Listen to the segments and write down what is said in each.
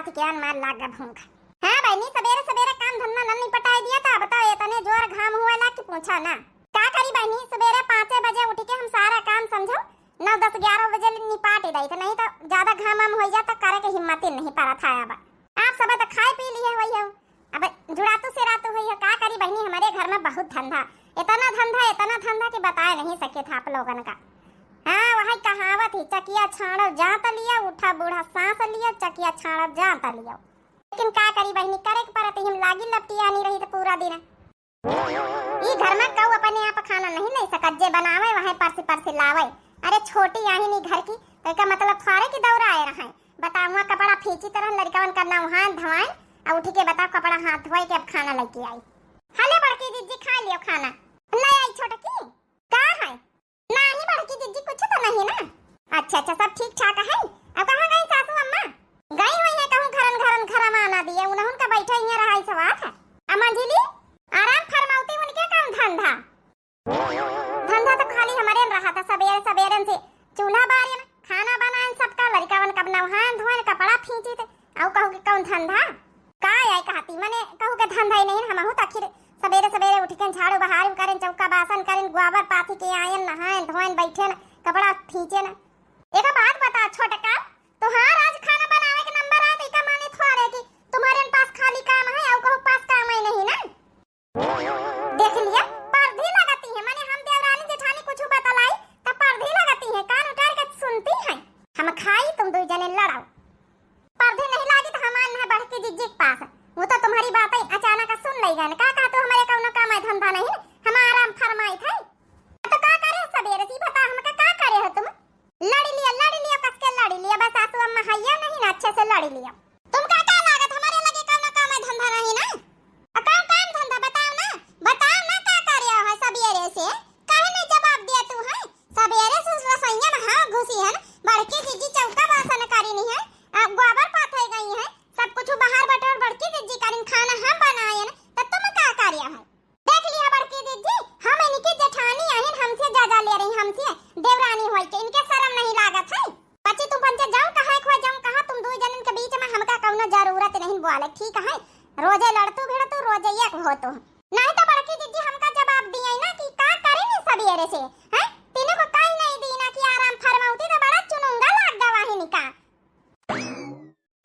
पाती के मार लाग भूख। हाँ बहनी सवेरे सवेरे काम धंधा न निपटाई दिया था। बताओ इतने जोर घाम हुआ ला कि पूछा ना। क्या करी बहनी सवेरे 5 बजे उठ के हम सारा काम समझो 9, 10, 11 बजे निपाट ही रही। नहीं तो ज्यादा घाम हो जाता करे के हिम्मत ही नहीं पड़ा था। अब आप सब तो खाए पी लिए हुई हो। अब जुड़ातू से रातू हुई है। क्या करी बहनी हमारे घर में बहुत धंधा, इतना धंधा कि बताए नहीं सके था आप लोगन का। हाँ वही कहावत ही चकिया छाड़ो जात लिया, उठा बूढ़ा सांस लिया, चकिया छाड़ो जात लिया। लेकिन क्या करी बहनी करे के परत हम लागी लपटी आनी रही तो पूरा दिन ई घर में कऊ अपने आप खाना नहीं ले सकत। जे बनावे वही परसी लावे। अरे छोटी आही नहीं घर की तो का मतलब फारे की दौरा आए रहा है। बताऊँ कपड़ा फींची तरह लड़कावन करना हाथ धोए और उठ के बताओ कपड़ा हाथ धोए के अब खाना लेके आई। हले बड़की दीदी खा लियो खाना। नहीं आई छोटकी का है नहीं बड़की दीदी कुछ तो नहीं ना। अच्छा सब ठीक ठाक है। अब कहाँ गई सासू अम्मा? गई हुई है कहूँ घरन आना दिए उन्होंने का बैठा ही रहा है सवाल है। अम्मा जी ली आराम फरमाउती उनके काम धंधा तो खाली हमारे रहा था। सवेरे से चूल्हा बारे में खाना बनाए सबका लड़कावन कब नहान धोए कपड़ा फींची थे और कहूँ कि कौन धंधा का आई कहती मैंने कहूँ के धंधा ही नहीं हम तो आखिर सवेरे उठ के झाड़ू बहारू करें चौका बासन करें गोबर पाथी के आयन नहाएं धोएं बैठे न कपड़ा खींचे न। एक बात बता छोटका तुहार आज खाना बनावे के नंबर आए तो माने थोड़े कि तुम्हारे पास खाली काम है और कहूँ पास काम ही नहीं ना। देख लिया पर्दी लगाती है माने हम देवरानी जेठानी कुछ बतलाई तो पर्दी लगाती है कान उतार के सुनती है। हम खाई तुम दो जने लड़ाओ पर्दी नहीं लागी तो हमान है बढ़ के जिज्जी के पास वो तो तुम्हारी बात है अचानक सुन लई गन का तो हमारे कौनो काम है धंधा नहीं हम आराम फरमाई थे तो का करे सवेरे सी बता हमका का करे हो तुम? लड़ी लिया कस के लड़ी लिया बस सासू अम्मा हैया नहीं ना अच्छे से लड़ी लिया। तुम का लागत हमारे लगे कौनो काम है धंधा नहीं ना। काम धंधा बताओ ना का करे हो सवेरे से काहे नहीं जवाब दिया तू है। सवेरे से रसोईया में हां घुसी है बड़की दीदी चौका बासन करी नहीं है गोबर पाथे गई है सब कुछ बाहर बटर बड़की दीदी करीन खाना हम बनाए न तो तुम का कार्य है। देख लिया बड़की दीदी हम इनकी जेठानी आहिन हमसे ज्यादा ले रही हमसे देवरानी होई के इनके शर्म नहीं लागत है। बच्ची तुम पंचे जाऊं कहां खो जाऊं कहां तुम दो जनन के बीच में हमका कौनो जरूरत नहीं बोले ठीक है। रोजे लड़तू भिड़तू रोजे एक हो तो नहीं तो बड़की दीदी हमका जवाब दिए ना कि का करे ने सवेरे से हैं तीनों को काई नहीं दीना कि आराम फरमाउती तो बड़ा चुनुंगा लाग गवाही निका।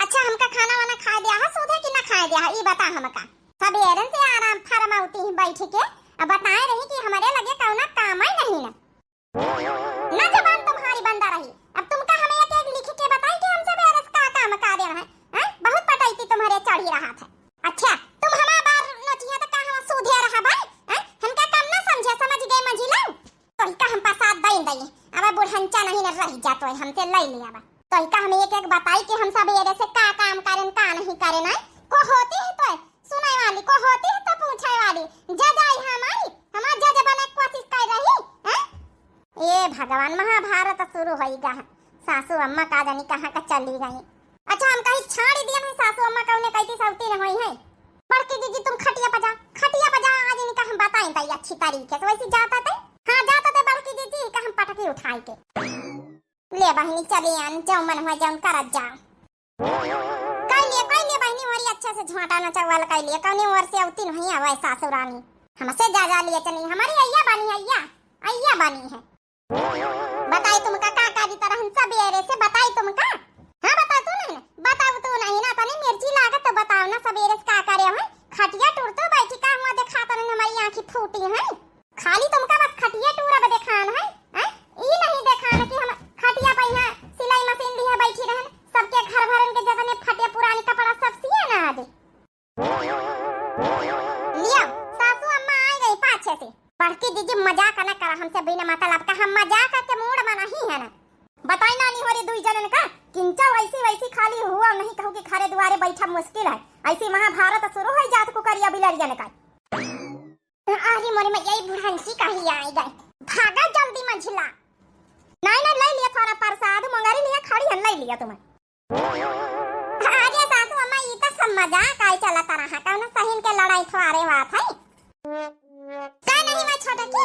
अच्छा हमका खाना वाना खा दिया है सोधे कि ना खा दिया है ये बता हमका। सवेरे से आराम फरमाउती बैठ के अब बताए रही कि हमारे लगे कौना काम ही नहीं ना जबान तुम्हारी बंदा रही। अब तुमका हमें एक लिख के बताई कि हमसे बेरस का काम का देना है बहुत पटाई तुम्हारे चढ़ी रहा था। अच्छा तुम हमारा बार नचिया तो कहां सूधे रहा भाई हमका काम ना समझे समझ गए मंजिला तो का हम प्रसाद दई अब बुढ़ंचा नहीं न रह जातो हमसे ले लिया बा तो का हमें एक बताई कि हम सब ये से का काम करें का नहीं करें ना को होती है तो सुनाई वाली को होती है तो पूछे वाली जज आई हमारी हमार जज बने कोशिश कर रही है। ये भगवान महाभारत शुरू होईगा सासू अम्मा का जानी कहां का चली गई। अच्छा हम कहीं छाड़ दिया है सासू अम्मा कौने कहती सौती न होई है। बड़की दीदी तुम खटिया पजा आज इनका हम बताएं तई अच्छी तरीके से वैसे जाता थे हां जाता थे बड़की दीदी का हम पटकी उठाई के ले बहनी चली आन जाऊं मन हो जाऊं कर जाऊं कई लिए बहनी मोरी अच्छे से झोंटाना चावल कई लिए कौनी ओर से औती नहीं आवे सासुरानी हमसे जा लिए चली हमारी अय्या बनी है। बताई तुमका का काजी तरह हम सवेरे से बताई तुमका हां बता तू नहीं बताओ तू नहीं ना तनी मिर्ची लागत तो बताओ ना सवेरे से का करे हो खटिया टूरतो बैठी का हुआ देखा तने हमारी आंखें फूटी है खाली तुमका बस खटिया टूरा बे देखान है ई नहीं देखान कि हम खटिया पे यहां सिलाई मशीन लिए बैठी रहन सबके घर भरन के जगह ने फटे पुरानी कपड़ा सब सिए ना दे लिया सासू अम्मा आ गई पाछे से। बड़की दीदी मजाक ना कर हमसे बिना मतलब का हम मजाक के मूड में नहीं है ना। बताई नानी हो रे दुई जनन का किंचा वैसी खाली हुआ नहीं कहू कि घरे दुआरे बैठा मुश्किल है ऐसी महाभारत शुरू हो जात को करिया बिलरियन का आरी मोरे में यही बुढ़ांसी कही आई गई भागा जल्दी मंझिला नहीं ले लिया थोड़ा प्रसाद मंगारी लिया खड़ी हन ले लिया तुम्हें अरे सासू अम्मा ये तो सब मजाक आई चला तरह कौन सहीन के लड़ाई थोड़े बात है का नहीं मैं छोटा की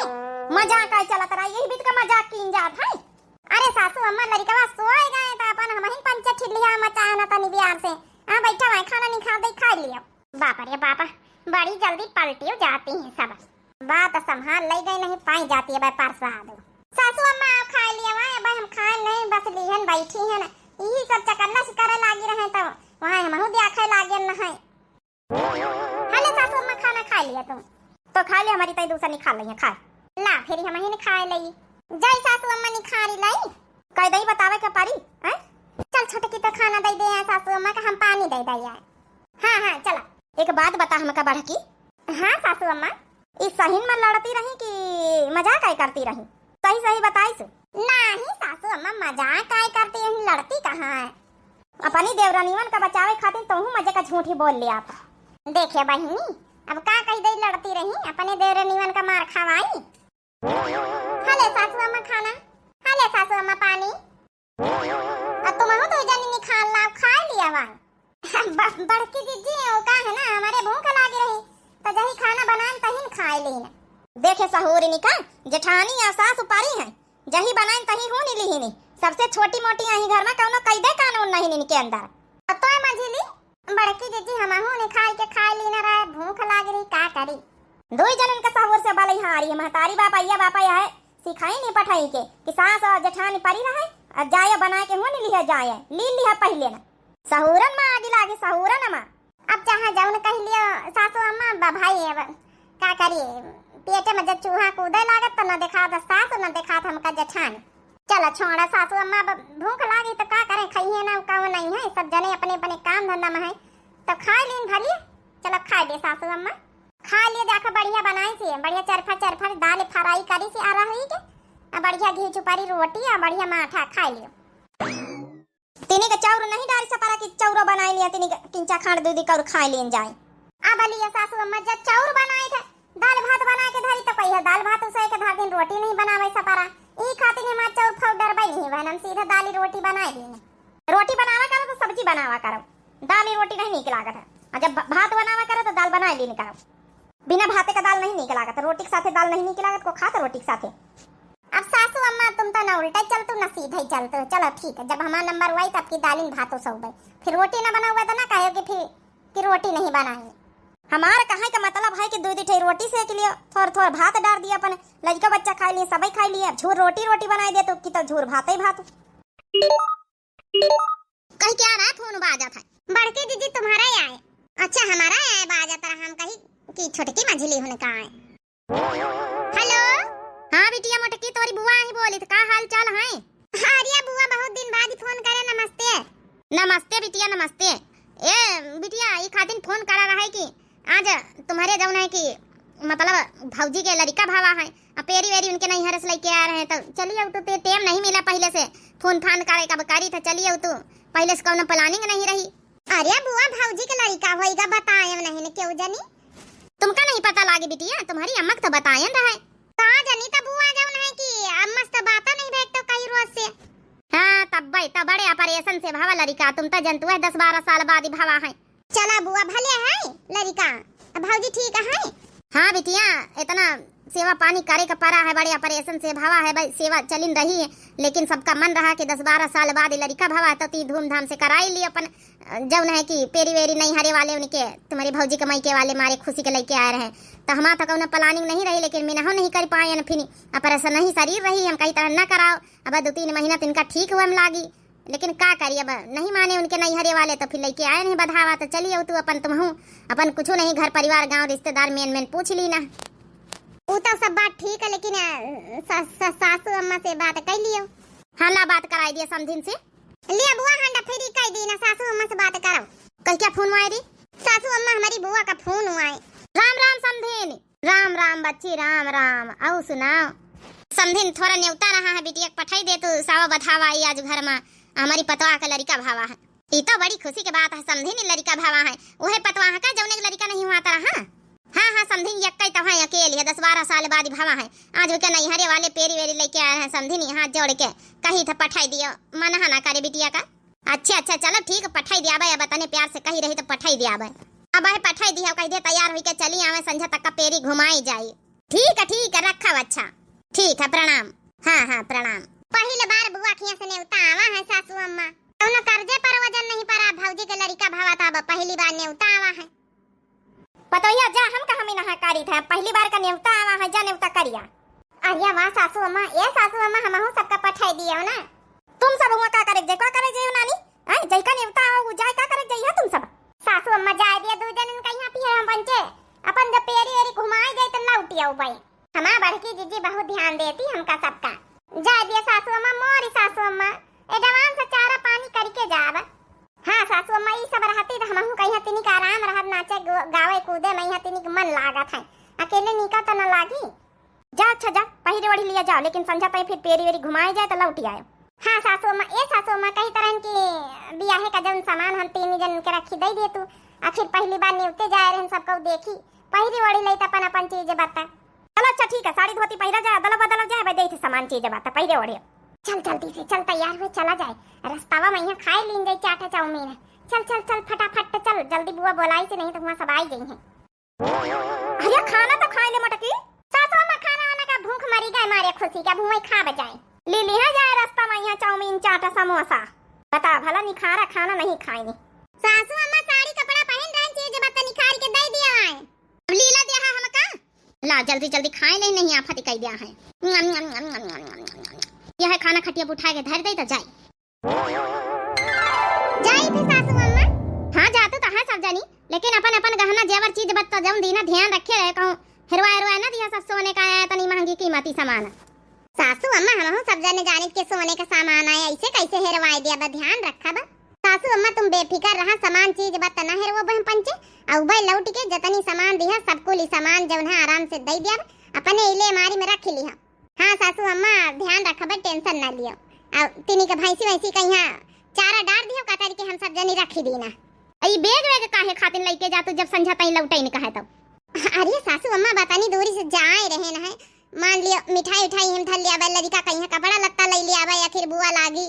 मजाक आई चला तरह यही बीत का मजाक कीन जात है। अरे सासू अम्मा लड़कवा सोए गए त अपन हमहिन पंच ठिलिया मचाना तनी बियार से हां बैठा है खाना नहीं खा दे खा लिया। बाप रे बापा बड़ी जल्दी पलटी जाती है सब। बात संभाल ले गई नहीं पाई जाती है प्रसाद। सासू अम्मा आप खा लिया वहाँ भाई हम खाए नहीं बस लिहन बैठी है ना यही सब चकन्ना से करे लागी रहे तो वहाँ हम देखा लागे न है। हेलो सासू अम्मा खाना खा लिया तुम तो खा लिया हमारी तई दूसरा नहीं खा ली खा ला फिर हम ही खा ली जय सासू अम्मा नहीं खा रही लाई कह दई बतावे के पारी हैं चल छोटे की तो खाना दे दे सासू अम्मा का हम पानी दे दे। हाँ हाँ चला एक बात बता हमका बढ़ की। हाँ सासू अम्मा इस सहीन में लड़ती रही कि मजाक आई करती रही सही सही बताइस। नहीं सासू अम्मा मजाक आई करती रही लड़ती कहाँ है। अपनी देवरानीवन का बचावे खातिर तो हूँ मजे का झूठी बोल लिया आप। देखिए बहिनी अब का कही दई लड़ती रही अपने देवरानीवन का मार खावाई। हले सासू अम्मा खाना हले सासू अम्मा पानी अब तुम हो तो जानी नहीं खा ला खा लिया वहाँ बड़की दीदी का है ना हमारे भूख लागी रही तो जही खाना बनान तही खाए ली ना। देखे सहुरी निका जेठानी या सास उपारी है जही बनाए तही हो नी ली नहीं सबसे छोटी मोटी यही घर में कौनो कई दे कानून नहीं इनके अंदर। तो मझिली बड़की दीदी हम ने खा ली ना रहा भूख लागी रही का करी। दो जन का सहुर से बलई हारी महतारी बापा है सिखाई नहीं पठाई के कि सास और जेठानी परी रहे जाए बना के हो नी लिया जाए ली लिया पहले ना सहुरन में आगे लागे सहुरन अम्मा अब जहाँ जाऊन कह लियो सासू अम्मा भाई अब का करिए पेटे में जब चूहा कूदे लागत तो न देखा सास न देखा हमका जेठानी। चलो छोड़ा सासू अम्मा भूख लागी तो का करें खाइए ना का नहीं है सब जने अपने अपने काम धंधा में है तो खा लीन भलिए। चलो खा दे सासू अम्मा खा लिए देखो बढ़िया बनाई सी बढ़िया चरफा दाल फ्राई करी सी आ रही के बढ़िया घी चुपारी रोटी और बढ़िया माठा खा लियो। तिनी का चाउर नहीं डाल सपारा की चाउर बनाई लिया तिनी किंचा खाड़ दूधी कर खा लेन जाए। अब लिया सासू अम्मा जब चाउर बनाए थे दाल भात बना के धरी तो कहिए दाल भात उसे के धर दिन रोटी नहीं बनावे सपारा ई खातिर हम चाउर पाउडर बई नहीं बहन हम सीधा दाल रोटी बनाए दी। रोटी बनावा करो तो सब्जी बनावा करो दाल रोटी नहीं निक लागत है और जब भात बनावा करो तो दाल बना ली करो बिना भाते का दाल नहीं निक लागत रोटी के साथे दाल नहीं निक लागत को खाता रोटी के साथे। अब सासू अम्मा तुम तो न उल्टा चलते न सीधा ही चलते। चलो ठीक है जब हमारा नंबर हुआ तब की दालिन भातों सो गई फिर रोटी न बना हुआ तो ना कहो कि फिर कि रोटी नहीं बनाएंगे। हमारा कहे का मतलब है कि दूध ठे रोटी सेक लियो थोड़ा भात डाल दिया अपन लड़का बच्चा खा लिए सबई खा लिए झूर रोटी बनाई दे तो कि तो झूर भात ही भात। कहीं क्या रहा फोन बाजा था बड़की दीदी तुम्हारा ही आए। अच्छा हमारा आए बाजा तरह हम कहीं कि छोटकी मझली होने का आए। हेलो हाँ बिटिया मोटकी तोरी बुआ ही बोली का हाल चाल है। अरे बुआ बहुत दिन बाद फोन करे नमस्ते। नमस्ते बिटिया नमस्ते। ए बिटिया ये खातिर फोन करा रहा है कि आज तुम्हारे जौन है कि मतलब भौजी के लड़का भावा है पेरी वेरी उनके नहीं हरस लेके आ रहे हैं तो चलिए तो टाइम नहीं मिला पहले से फोन फान करे का बकारी था चलिए तो पहले से कौन प्लानिंग नहीं रही। अरे बुआ भौजी के लड़का होएगा बताए नहीं क्यों जानी तुमका नहीं पता लागे बिटिया तुम्हारी अम्मा तो बतायन रहा है कहाँ जानी तब बुआ जौन है कि अम्मा से बात नहीं भेट तो कई रोज से। हाँ तब भाई तब बड़े ऑपरेशन से भावा लड़का तुम तो जनतु है 10-12 साल बाद ही भावा है। चला बुआ भले है लड़का भौजी ठीक है। हाँ बिटिया इतना सेवा पानी करे का पड़ा है बड़े ऑपरेशन से भावा है भाई सेवा चलिन रही है लेकिन सबका मन रहा कि 10-12 साल बाद लड़का भावा तो ती धूमधाम से कराई ली अपन जौन है कि पेरी वेरी नहीं हरे वाले उनके तुम्हारी भौजी के मायके वाले मारे खुशी के लेके आए रहे तो हमारा तो कौन प्लानिंग नहीं रही लेकिन मिनहो नहीं कर पाए न फिर ऑपरेशन नहीं शरीर रही हम कई तरह न कराओ अब 2-3 महीना तो इनका ठीक हुआ लागी लेकिन का करिए अब नहीं माने उनके नहीं हरे वाले तो फिर लेके आए नहीं बधावा तो चलिए तू अपन तुम हूँ अपन कुछ नहीं घर परिवार गाँव रिश्तेदार मेन पूछ ली ना वो तो सब बात ठीक है लेकिन सासू अम्मा से बात कर लियो। हाँ ला बात कराई दिया समझिन से लिया बुआ हंडा फिर कह दी ना सासू अम्मा से बात करो। कल क्या फोन हुआ रे सासू अम्मा हमारी बुआ का फोन हुआ है। राम राम समधिन राम राम बच्ची राम राम आओ सुनाओ। समधिन थोड़ा न्योता रहा है बिटिया पठाई दे तो सावा बधावा आई आज घर में हमारी पतवा का लड़का भावा है ये तो बड़ी खुशी की बात है समधिन लड़का भावा है वह पतवा का जौने लड़का नहीं हुआ था। हाँ समधिन यक्कई तो है अकेले है 10-12 साल बाद भावा है आज के नहीं हरे वाले पेरी वेरी लेके आए हैं समधिन हाथ जोड़ के कही था पठाई दियो मना ना करे बिटिया का। अच्छा चलो ठीक पठाई दिया भाई बताने प्यार से कही रही तो पठाई दिया भाई अब है पठाई दिया कह दे तैयार हुई के चली आवे संझा तक का पेरी घुमाई जाए। ठीक है रखा अच्छा ठीक है प्रणाम। हाँ प्रणाम। पहले बार बुआ खिया से नेवता आवा है सासू अम्मा कौनो कर्जे पर वजन नहीं पड़ा भौजी जी के लड़का भावा था, पहली बार न्योता आवा है। पतोया जा, हम कहाँ में नहा कारी था, पहली बार का न्योता आवा है, जा न्योता करिया। अरे वाह सासू अम्मा, ये सासू अम्मा हमहु सबका पठाई दियो ना। तुम सब हुआ का करे जे, का करे जे नानी? हां जई का न्योता आवा जाय का करे जे तुम सब? सासू अम्मा जाय दिया, दो दिन कहीं पिए हम पंचे अपन जब पेरी एरी घुमाए जाए तो लौटी आऊ भाई। हमार बड़की जीजी बहुत ध्यान देती हमका सबका। जाय दिया सासू अम्मा, मोरी सासू अम्मा ए डवान से चारा पानी करके जाब। हां सासू अम्मा ई सब रहती त हमहु कहीं तिनी का आराम रहत, नाचे गावे कूदे में यहाँ तिनी के मन लागत है, अकेले निका तो न लागी। जा अच्छा जा, पहिरे ओढ़ी लिया जाओ, लेकिन संझा पे फिर पेरी वेरी घुमाए जाए तो लौटी आए। हाँ सासू अम्मा, ए सासू अम्मा कई तरह की बियाहे का जन सामान हम तीन जन के रखी दे दिए तू, आखिर पहली बार न्योते जाए रहन सबको देखी, पहिरी ओढ़ी लई त अपन अपन चीज बता। चलो अच्छा ठीक है, साड़ी धोती पहिरा जाए, अदला बदला जाए, भाई दे सामान चीज बता पहिरे ओढ़े। चल जल्दी से चल, तैयार हो चला जाए, रास्तावा में यहाँ खाए लीन जाए चाटा चाउमीन। चल चल चल फटाफट चल, जल्दी बुआ बोलाई से नहीं तो वहाँ सब आई गई हैं। अरे खाना तो खाए ले मटकी। सासू अम्मा खाना वाना का भूख मरी गए मारे खुशी का, भूख खा बजाए ले लिया जाए रास्ता में यहाँ चाउमीन चाटा समोसा। बता भला निखारा खाना नहीं खाएंगे। सासू अम्मा साड़ी कपड़ा पहन रहे चीज बता निखार के दे दिया है, अब लीला दिया है हमका। ला जल्दी जल्दी खाए नहीं आफत कह दिया है। यह खाना खटिया उठा के धर दे तो जाए जाई थी सासू अम्मा। हाँ जाते तो है सब जानी, लेकिन अपन अपन गहना जेवर चीज बत्ता जम दीना ध्यान रखे रहे, कहूँ हिरवा ना दिया सब सोने का आया तनी महंगी कीमती सामान। सासू अम्मा हम सब जाने जाने के सोने का सामान आया, ऐसे कैसे हेरवाई दिया, ध्यान रखा बा। सासू अम्मा तुम बेफिकर रहा, सामान चीज बत्ता ना हेरवा बहन पंचे, और भाई लौट के जतनी सामान दिया सबको ली सामान जौन है आराम से दे दिया, अपने इले मारी में रख लिया। हाँ सासू अम्मा ध्यान रखा बा, टेंशन ना लियो। और तिनी के भैंसी वैसी कहीं चारा डाल दियो का करके हम सब जनी रखी दी ना। आई बेग वेग काहे खातिर लेके जातू जब संझा तई लौटाई ने कहे तब? अरे सासू अम्मा बतानी दूरी से जाए रहे ना है, मान लियो मिठाई उठाई हम धर लिया बा, लड़का कहीं कपड़ा लत्ता ले लिया बा, या फिर बुआ लागी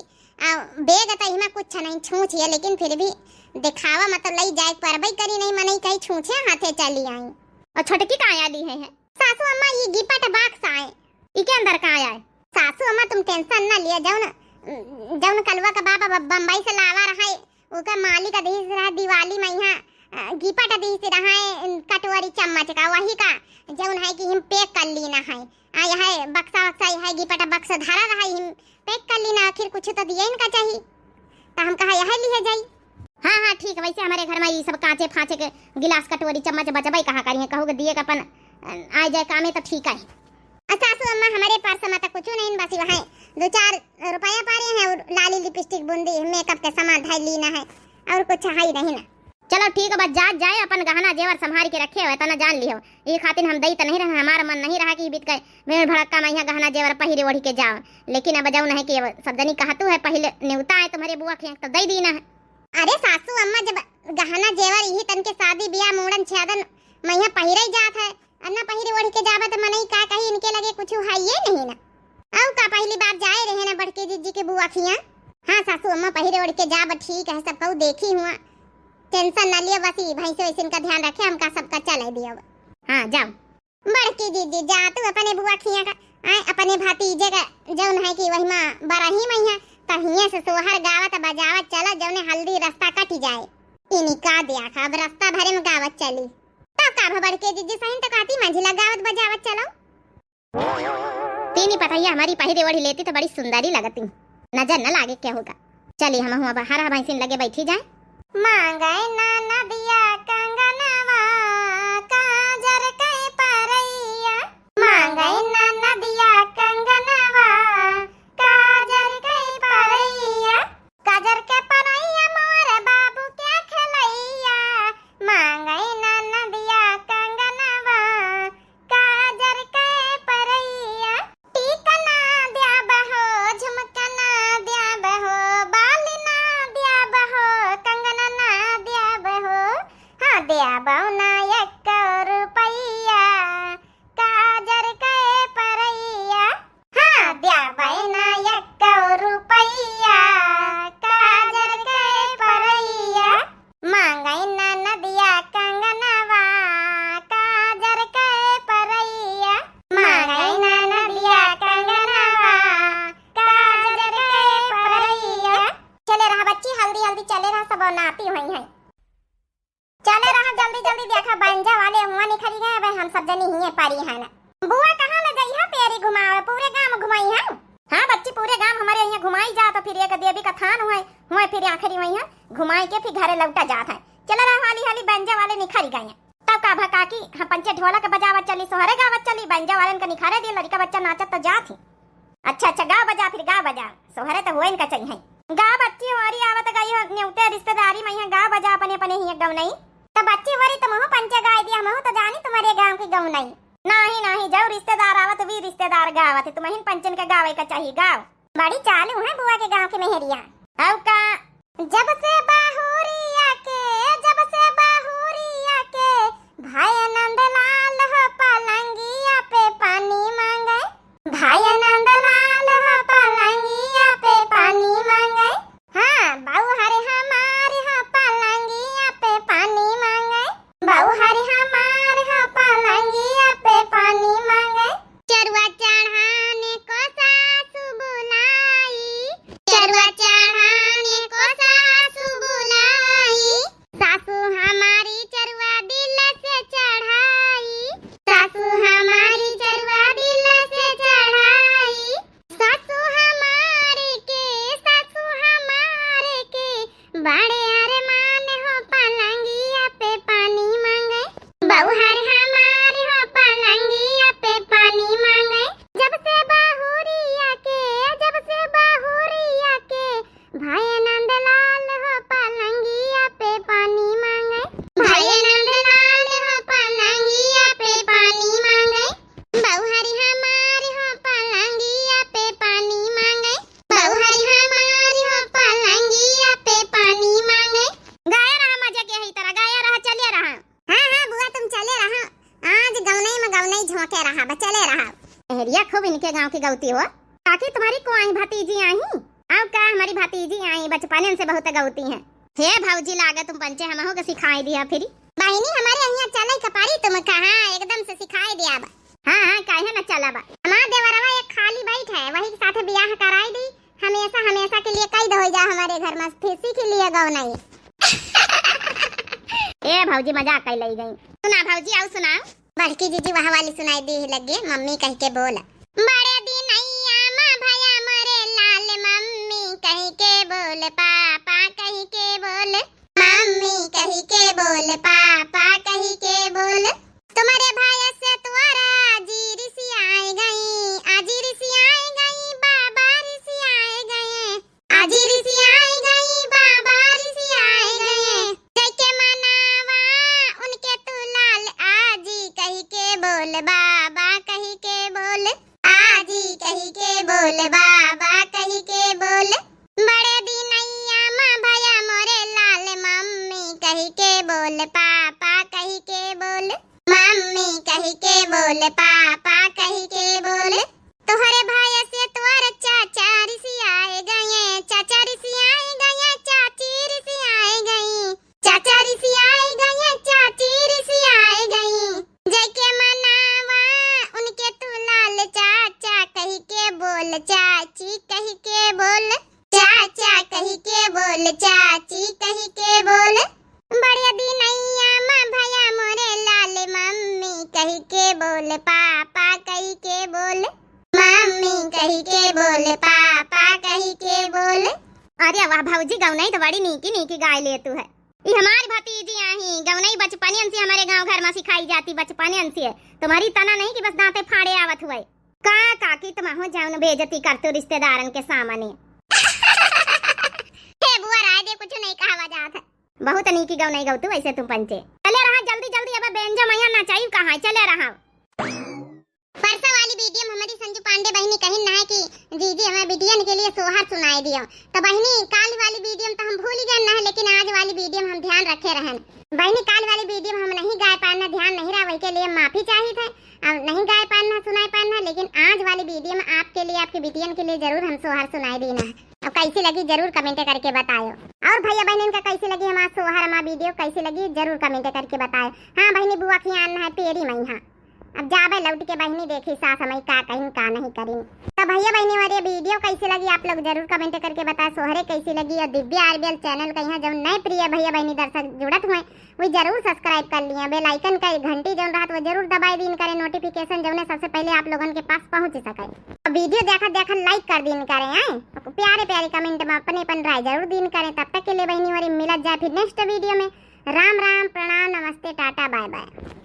बेग त हिमा कुछ नहीं छूछ है, लेकिन फिर भी दिखावा मतलब लई जाए परबई करी नहीं मनई कहीं छूछे हाथे चली आई। और छोटकी का आया ली है सासू अम्मा, ये गिफ्ट बॉक्स आए, इके अंदर का आया है। सासू अम्मा तुम टेंशन ना लिया, जौन कलवा का बाबा बम्बई से लावा रहा है उका मालिक दीस रहा, दिवाली में यहाँ गिफ्ट दीस रहा है कटोरी चम्मच का, वही का जौन है कि हम पैक कर लेना है। आया है बक्सा वक्सा है गिफ्ट बक्सा धरा रहा है, हम पैक कर लेना, आखिर कुछ तो दिया इनका चाहिए तो हम कहा यह लिया जाई। हाँ हाँ ठीक है, वैसे हमारे घर में ये सब कांचे फांचे के गिलास कटोरी चम्मच बचबाई कहा करी है, कहोगे दिए का अपन आ जाए काम है तो ठीक है। सासू अम्मा हमारे पास में तो कुछ नहीं, बस वहाँ 2-4 रुपया पा रहे हैं और लाली लिपस्टिक बूंदी मेकअप के सामान धाई लेना है, और कुछ है ही नहीं ना। चलो ठीक है, बस जा जाए अपन गहना जेवर संभाल के रखे हो तना जान लियो, ये खातिर हम दई तो नहीं रहे, हमारा मन नहीं रहा कि बीत गए भीड़ भड़का में यहाँ गहना जेवर पहिरे ओढ़ी के जाओ, लेकिन अब जाऊ नहीं कि सब जनी कहतू है पहले न्योता है तुम्हारे बुआ के तो दई देना है। अरे सासू अम्मा जब गहना जेवर यही तन के शादी ब्याह मुंडन छेदन मैं यहाँ पहिरे जात है, अन्ना पहिरे ओढ़ी के जाबा तो मनई का कहीं इनके लगे कुछ है ये नहीं ना। औ का पहली बार जाए रहे ना बड़के जीजी के बुआ खिया। हाँ सासू अम्मा पहिरे ओढ़ के जाबा ठीक है, सब कहू देखी हुआ, टेंशन ना लियो, बस भैंसे वैसे इनका ध्यान रखे, हमका सबका चले दियो। हाँ जाओ बड़की जीजी जा तू अपने बुआ खिया का आए अपने भतीजे का जौन है कि वही माँ बरही मैया तहिया से सोहर गावत बजावत चला, जौने हल्दी रास्ता कट जाए इनी का दिया खा, अब रास्ता भरे में गावत चली तब का बड़के जीजी सही तक आती मंझिला गावत बजावत चलो। तीनी पतैया हमारी पहिरे ओढ़ी लेती तो बड़ी सुंदरी लगती, नजर न लागे क्या होगा। चलिए हम हुआ हरा भैंसिन लगे बैठी जाए। मांगे ना नदिया कंगनवा काजर के परैया, मांगे ना नदिया कंगनवा काजर के परैया, काजर के परैया मोर बाबू के खलैया, मांगे ना नदिया कंगनवा काजर के परैया, टीका ना दिया बहो झुमका ना दिया बहो बाल ना दिया बहो कंगना ना दिया बहो। हाँ नाती हुई हैं। चले रहा जल्दी जल्दी, देखा बंजा वाले हुआ निखरी गए, भाई हम सब जनी ही पारी है ना। बुआ कहाँ ले गई है पेरी घुमावे, पूरे गांव घुमाई है। हाँ बच्ची पूरे गांव हमारे यहाँ घुमाई जा, तो फिर एक देवी का थान हुआ फिर आखिरी वही है घुमाई के फिर घरे लौटा जात है। चला रहा हाली हाली बंजा वाले निखरी गए। तब का भका की हम पंचे ढोलक बजावत चली, सोहरे गावत चली, बंजा वाले का निखारे दिए, लड़का बच्चा नाचत तो जात ही। अच्छा गा बजा, फिर गा बजा, सोहरे तो हुए इनका चाहिए। गा बच्ची हमारी आवत गई है न्योते रिश्तेदारी में, गा बजा अपने अपने ही गाँव नहीं। तो बच्ची वरी तुम पंचे गाय दिया, हम तो जानी तुम्हारे गाँव की गाँव नहीं। नहीं जाओ रिश्तेदार आवत भी रिश्तेदार गावत है, तुम्हें पंचन के गावे का चाहिए गाँव। बड़ी चालू है बुआ के गाँव की मेहरिया। अब का जब से बाहुरिया के भाई नंदलाल हो पलंगिया पे पानी मांगे, भाई नंदलाल हो पलंगिया पे पानी मांगे। हाँ बाऊ हरे हमारे हो पलंगिया पे पानी मांगे, बाऊ हरे हमारे हो पलंगिया पे पानी मांगे। चरवा चढ़ाने को सासू बुलाई, चरवा चढ़ाने को सासू बुलाई, सासू हमारी चरवा दिल से चढ़ाई, सासू हमारी चरवा दिल से चढ़ाई, सासू हमारे के बड़े अरमान हो पलंगिया पे पानी मांगे, बहू हर हमारे हो पलंगिया पे पानी मांगे। जब से बाहुरिया के भाई नंदलाल हो पलंगिया पे पानी मांगे, भाई नंदलाल हो पलंगिया पे पानी मांगे, बहू हरी हमारी हो पलंगिया पे पानी मांगे, बहू हरी हमारी हो पलंगिया पे पानी मांगे। गाया रहा मजे के ही तरह गाया रहा, चले रहा। हाँ बुआ तुम चले रहा, आज गौनई झोंके रहा, चले रहा। एरिया खूब इनके गांव की गौती हो। काकी तुम्हारी को आई भतीजी आई, अब का हमारी भतीजी आई बचपन से बहुत गौती है। हे भौजी लागे तुम पंचे हमहु के सिखाई दिया फिर। बहनी हमारे यहाँ चले कपारी तुम कहा एकदम से सिखाई दिया बा। हाँ काहे न चला बा, हमार देवरवा एक खाली बैठ है, वही के साथ बियाह कराई दी, हमेशा के लिए कैद हो जा हमारे घर में, फिर के लिए गौनई। ए भौजी मजाक कर लई गई। सुना भौजी आओ सुना। बड़की जीजी वहाँ वाली सुनाई दी लगे, मम्मी कह के बोल, बड़े दिन माँ भैया मरे लाल, मम्मी कह के बोल, पापा कह के बोल, मम्मी कह के बोल, पापा कह के बोल, तुम्हारे भाई से तुम्हारा आजी ऋषि आए गई, आजी ऋषि आए गई, बाबा ऋषि आए गए, आजी ऋषि आए गई, बाबा ऋषि आए गए, जैके मनावा उनके तू लाल, आजी कह के बोल, बाबा कह के बोल, आजी कह के बोल, बाबा कह के बोल, बड़े दिनैया माँ भैया मोरे लाल, मम्मी कह के बोल, पापा कह के बोल, मम्मी कह के बोल, पापा कह के बोल, तुम्हारे भाई से तुम्हारे चाचा ऋषि आए गए, चाचा ऋषि आए गए, चाची ऋषि आए गई, चाचा ऋषि आए गए, चाची ऋषि आए गई, जय के मनावा उनके तू लाल, चाचा कह के बोल, चाची कह के बोल, चाचा कह के बोल, चाची कह के बोल, बड़े दिनैया माँ भैया मोरे लाल, मम्मी कह के बोल, पापा कह के बोल, मम्मी कह के बोल, पापा कह के बोल। अरे वाह भौजी गौनई तो बड़ी नीकी गाय ले तू है। ये हमारी भतीजी आई गौनई बचपन से हमारे गांव घर में सिखाई जाती, बचपन से। तुम्हारी तना नहीं कि बस दांते फाड़े आवत हुए। का काकी तुम हो जाओ न बेइज्जती करते रिश्तेदारन के सामने। हे बुआ राय दे कुछ नहीं कहा जात है। बहुत नीकी गौनई गौतू वैसे तुम पंचे। चले रहा जल्दी अब बेंजो मैया नचाई कहां चले रहा। परसों वाली वीडियो में हमारी संजू पांडे बहनी कही ना है कि दीदी हमें बिटियन के लिए सोहर सुनाई दियो। तो बहनी काल वाली वीडियो में तो हम भूल गए ना है, लेकिन आज वाली वीडियो में हम ध्यान रखे रहन। बहनी काल वाली वीडियो में हम नहीं गाय पाना, ध्यान नहीं रहा, वही के लिए माफी चाहिए थे। अब नहीं गाय पाना सुनाई पाना, लेकिन आज वाली वीडियो में आपके लिए आपके बिटियन के लिए जरूर हम सोहर सुनाई देना है। अब कैसी लगी जरूर कमेंट करके बताओ। और भैया बहन का कैसी लगी हमारा सोहर हमारा वीडियो कैसी लगी जरूर कमेंट करके बताओ। हाँ बहनी बुआ की आना है पेरी मैया अब जाबे लौट के बहनी देखी सास हमें का कहीं का नहीं करी। तो भैया बहनी हमारी वीडियो कैसी लगी आप लोग जरूर कमेंट करके बता। सोहरे कैसी लगी और दिव्या आरबीएल चैनल का यहाँ जो नए प्रिय भैया बहनी दर्शक जुड़त हुए वो जरूर सब्सक्राइब कर लिया। बेल आइकन का घंटी जो रहा वो जरूर दबाई दिन करें नोटिफिकेशन जो सबसे पहले आप लोगों के पास पहुंच सके। वीडियो देखा लाइक कर दिन करें प्यारे प्यारे कमेंट में अपने अपन राय जरूर दिन करें। तब तक के लिए बहनी हमारी मिलत जाए फिर नेक्स्ट वीडियो में। राम राम प्रणाम नमस्ते टाटा बाय बाय।